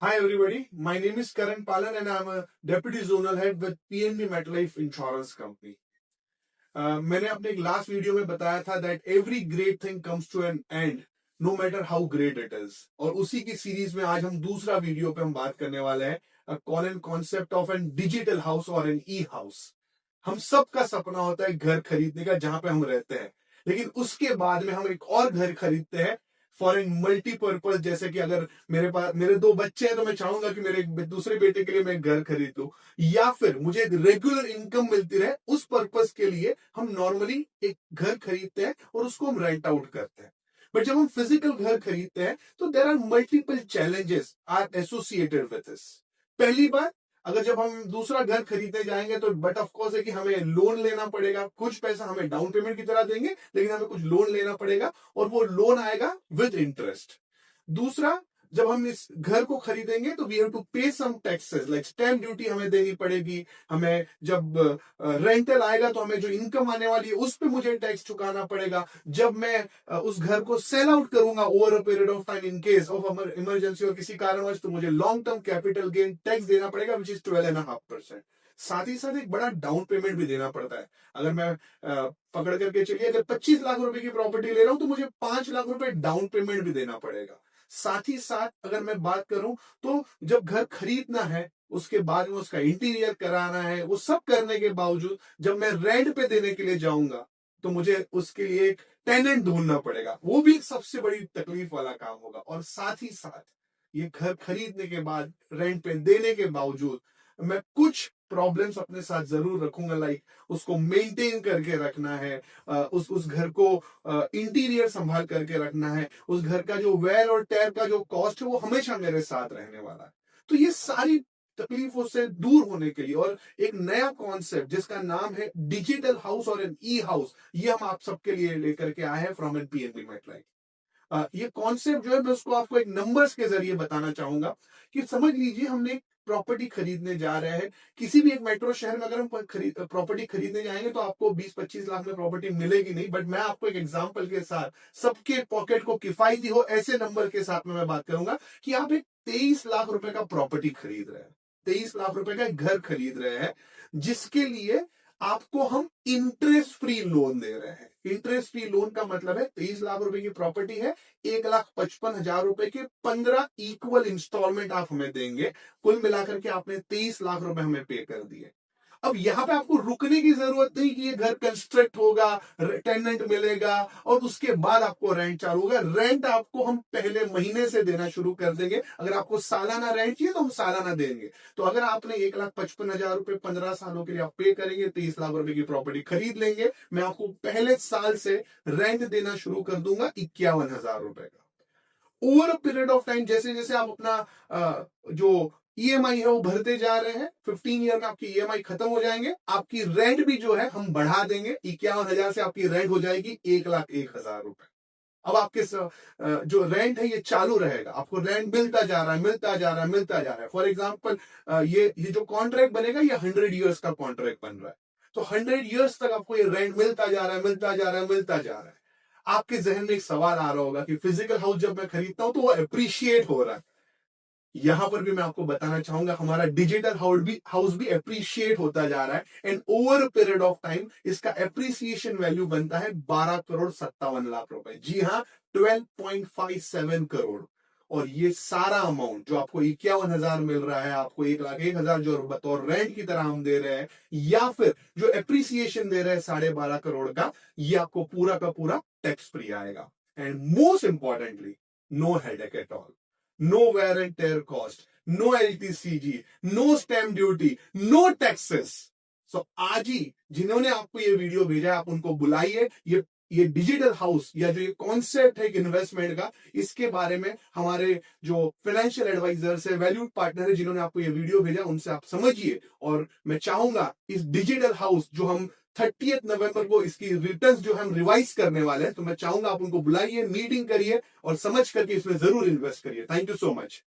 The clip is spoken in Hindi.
Hi everybody, my name is Karan Palan and I'm a Deputy Zonal Head with PNB MetLife Insurance Company. मैंने अपने एक लास्ट वीडियो में बताया था that every great thing comes to an end no matter how great it is. और उसी की सीरीज में आज हम दूसरा वीडियो पे हम बात करने वाले हैं call and concept of an digital house और एन ई हाउस। हम सबका सपना होता है घर खरीदने का जहां पे हम रहते हैं, लेकिन उसके बाद में हम एक और घर खरीदते हैं फॉर एन मल्टीपर्पज। जैसे कि अगर मेरे दो बच्चे हैं तो मैं चाहूंगा कि मेरे दूसरे बेटे के लिए मैं एक घर खरीद लूं, या फिर मुझे एक रेगुलर इनकम मिलती रहे, उस पर्पस के लिए हम नॉर्मली एक घर खरीदते हैं और उसको हम रेंट आउट करते हैं। बट जब हम फिजिकल घर खरीदते हैं तो there are multiple challenges are associated with this. पहली बात, अगर जब हम दूसरा घर खरीदने जाएंगे तो बट ऑफ कोर्स है कि हमें लोन लेना पड़ेगा। कुछ पैसा हमें डाउन पेमेंट की तरह देंगे, लेकिन हमें कुछ लोन लेना पड़ेगा और वो लोन आएगा विद इंटरेस्ट। दूसरा, जब हम इस घर को खरीदेंगे तो वी हैव टू पे सम टैक्सेस लाइक स्टैंप ड्यूटी हमें देनी पड़ेगी। हमें जब रेंटल आएगा तो हमें जो इनकम आने वाली है उस पर मुझे टैक्स चुकाना पड़ेगा। जब मैं उस घर को सेल आउट करूंगा over a period of time in case of emergency और किसी कारणवश, तो मुझे long term capital gain tax देना पड़ेगा विच इज 12.5%। साथ ही साथ एक बड़ा डाउन पेमेंट भी देना पड़ता है। अगर मैं पकड़ करके चलिए, अगर 25 लाख रुपए की प्रॉपर्टी ले रहा हूं तो मुझे 5 लाख रुपए डाउन पेमेंट भी देना पड़ेगा। साथ ही साथ अगर मैं बात करूं तो जब घर खरीदना है उसके बाद में उसका इंटीरियर कराना है, वो सब करने के बावजूद जब मैं रेंट पे देने के लिए जाऊंगा तो मुझे उसके लिए एक टेनेंट ढूंढना पड़ेगा। वो भी एक सबसे बड़ी तकलीफ वाला काम होगा। और साथ ही साथ ये घर खरीदने के बाद रेंट पे देने के बावजूद मैं कुछ प्रॉब्लम्स अपने साथ जरूर रखूंगा, लाइक उसको मेंटेन करके रखना है, उस घर को इंटीरियर संभाल करके रखना है, उस घर का जो वेयर और टेयर का जो कॉस्ट है वो हमेशा मेरे साथ रहने वाला है। तो ये सारी तकलीफों से दूर होने के लिए और एक नया कॉन्सेप्ट जिसका नाम है डिजिटल हाउस और एन ई हाउस, ये हम आप सबके लिए लेकर के आए हैं फ्रॉम एन पीएनबी मेटलाइफ। ये कॉन्सेप्ट जो है मैं उसको आपको एक नंबर्स के जरिए बताना चाहूंगा कि समझ लीजिए हमने एक प्रॉपर्टी खरीदने जा रहे हैं किसी भी एक मेट्रो शहर में। अगर हम प्रॉपर्टी खरीदने जाएंगे तो आपको 20-25 लाख में प्रॉपर्टी मिलेगी नहीं, बट मैं आपको एक एग्जांपल के साथ सबके पॉकेट को किफायती हो ऐसे नंबर के साथ में मैं बात करूंगा कि आप एक 23 लाख रुपए का प्रॉपर्टी खरीद रहे हैं, 23 लाख रुपए का एक घर खरीद रहे हैं, जिसके लिए आपको हम इंटरेस्ट फ्री लोन दे रहे हैं। इंटरेस्ट फ्री लोन का मतलब है 23 लाख रुपए की प्रॉपर्टी है, 1,55,000 रुपए के 15 इक्वल इंस्टॉलमेंट आप हमें देंगे। कुल मिलाकर के आपने 23 लाख रुपए हमें पे कर दिए। अब यहां पे आपको रुकने की जरूरत नहीं कि ये घर कंस्ट्रक्ट होगा, टेनेंट मिलेगा और उसके बाद आपको रेंट चालू होगा। रेंट आपको हम पहले महीने से देना शुरू कर देंगे। अगर आपको सालाना रेंट चाहिए तो हम सालाना देंगे। तो अगर आपने 1,55,000 रुपए 15 सालों के लिए आप पे करेंगे, 23 लाख रुपए की प्रॉपर्टी खरीद लेंगे, मैं आपको पहले साल से रेंट देना शुरू कर दूंगा 51,000 रुपए का। Over a period of time जैसे जैसे आप अपना जो ईएमआई है वो भरते जा रहे हैं, 15 ईयर में आपकी ईएमआई खत्म हो जाएंगे, आपकी रेंट भी जो है हम बढ़ा देंगे। 51,000 से आपकी रेंट हो जाएगी 1,01,000 रुपए। अब आपके जो रेंट है ये चालू रहेगा, आपको रेंट मिलता जा रहा है, मिलता जा रहा है, मिलता जा रहा है। फॉर एग्जाम्पल ये जो कॉन्ट्रैक्ट बनेगा ये 100 ईयर्स का कॉन्ट्रैक्ट बन रहा है, तो 100 ईयर्स तक आपको ये रेंट मिलता जा रहा है, मिलता जा रहा है, मिलता जा रहा है। आपके जहन में एक सवाल आ रहा होगा कि फिजिकल हाउस जब मैं खरीदता हूं तो वो अप्रिशिएट हो रहा है। यहां पर भी मैं आपको बताना चाहूंगा हमारा डिजिटल हाउस भी अप्रिशिएट होता जा रहा है and over period of time इसका अप्रिसिएशन वैल्यू बनता है 12,57 लाख रुपए। जी हाँ, 12.57 करोड़। और ये सारा अमाउंट जो आपको 51,000 मिल रहा है, आपको 1,01,000 जो बतौर रेंट की तरह हम दे रहे हैं, या फिर जो एप्रिसिएशन दे रहे हैं 12.5 करोड़ का, ये आपको पूरा का पूरा टैक्स फ्री आएगा। And most importantly, no headache at all, no wear and tear cost, no LTCG, no stamp duty, no taxes. So आज ही जिन्होंने आपको ये वीडियो भेजा है आप उनको बुलाइए। ये डिजिटल हाउस या जो ये कॉन्सेप्ट है इन्वेस्टमेंट का, इसके बारे में हमारे जो फाइनेंशियल एडवाइजर्स है, वैल्यूड पार्टनर है, जिन्होंने आपको ये वीडियो भेजा उनसे आप समझिए। और मैं चाहूंगा इस डिजिटल हाउस जो हम 30 नवंबर को इसकी रिटर्न्स जो हम रिवाइज करने वाले हैं, तो मैं चाहूंगा आप उनको बुलाइए, मीटिंग करिए और समझ करके इसमें जरूर इन्वेस्ट करिए। Thank you so much.